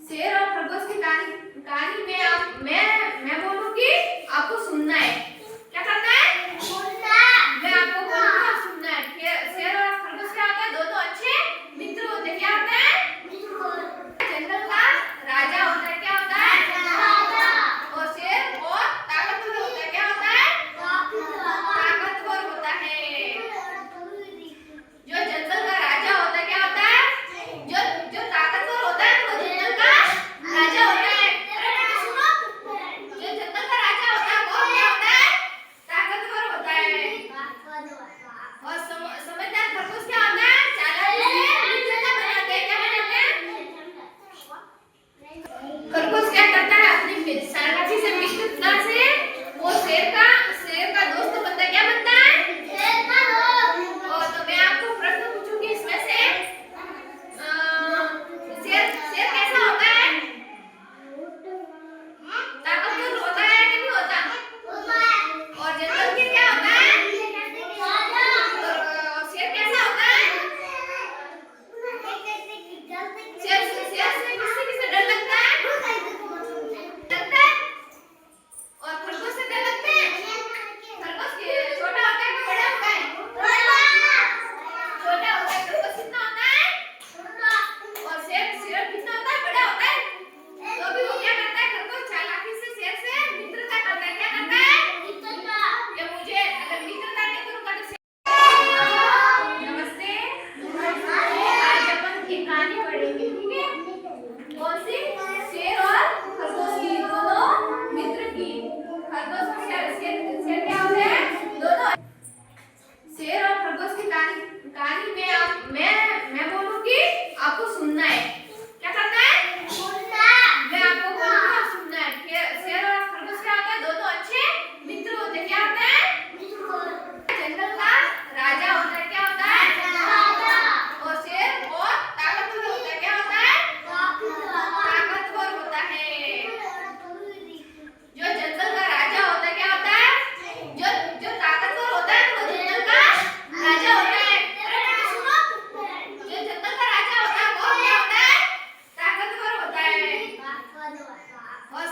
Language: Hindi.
शेर और खरगोश की कहानी कहानी में मैं बोलूंगी, आपको सुनना है। क्या करना है? सुनना। मैं आपको बोलूंगी और सुनना है। शेर और खरगोश क्या होता है? दोनों अच्छे मित्र होते हैं। क्या होते हैं? जंगल का राजा होता है। क्या होता है? राजा। और शेर बहुत ताकतवर होता है। क्या होता है? ताकतवर होता है। जो जंगल का राजा होता है, क्या होता है? जो जो ताकतवर होता है वो जंगल का राजा होता है। अरे बेटा सुनो, जो जंगल का राजा होता है वो क्या होता है? ताकतवर होता है। और समझदार खरगोश क्या होता है? चालाकी से मित्रता बनाते हैं। क्या बनाते हैं? खरगोश क्या करता है? अपनी चालाकी से मित्रता से वो शेर का दोस्त बनता है। क्या बनता है? शेर का दोस्त। और तो मैं आपको प्रश्न पूछूंगी इसमें से, शेर कैसा होता है? ताकतवर होता है कि नहीं होता? होता है। और जंगल में क्या होता है? राजा। शेर कैसा होता है? शेर से किससे डर लगता है? लगता है। और खरगोश से डर लगता है? खरगोश छोटा होता है कि बड़ा होता है? छोटा होता है। खरगोश कितना होता है? और शेर कितना होता है? बड़ा होता है। तो भी वो क्या करता है? खरगोश चालाकी से शेर से मित्रता करता है। क्या करता है? मित्रता। ये मुझे अगर मित्रता नहीं करूंगा तो नमस्ते। आज अपन एक कहानी पढ़ेंगे, ठीक है? कौन सी? शेर और खरगोश की, दोनों मित्र की। खरगोश और शेर क्या होते हैं? दोनों। शेर और खरगोश की कहानी में मैं बोलूंगी, आपको सुनना है। क्या करना है? सुनना। मैं आपको बोलूंगी और सुनना है। शेर और खरगोश क्या होता है? दोनों अच्छे मित्र होते हैं। क्या होते हैं? जंगल का राजा होता है। क्या होता है? राजा। और शेर बहुत ताकतवर होता है। क्या होता है? ताकतवर होता है। जो जंगल का राजा होता है, क्या होता है? जो ताकतवर होता है वो जंगल का राजा होता है। अरे बेटा सुनो, जो जंगल का राजा होता है वो क्या होता है? ताकतवर होता है। और